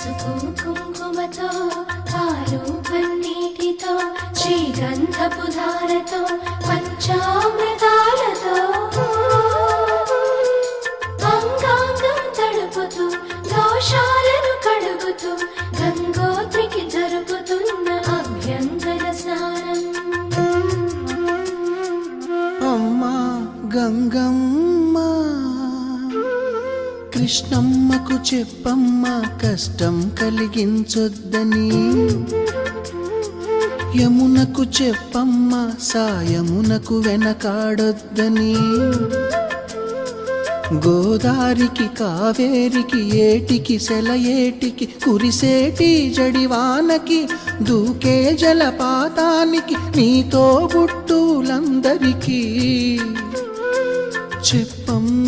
పసుపు కుంకుమతో పాలు పన్నీటితో శ్రీగంధపు ధారతో పంచామృతాలతో అంగాంగం తడుపుతూ దోషాలను కడుగుతూ గంగోత్రికి జరుపుతున్న అభ్యంగన స్నానం. అమ్మా గంగమ్మ, కృష్ణమ్మకు చెప్పమ్మా కష్టం కలిగించొద్దని. యమునకు చెప్పమ్మా సాయమునకు వెనకాడొద్దని. గోదారికి కావేరికి ఏటికి సెలయేటికి కురిసేటి జడివానకి దూకే జలపాతానికి నీతో బుట్టులందరికీ చెప్పమ్మా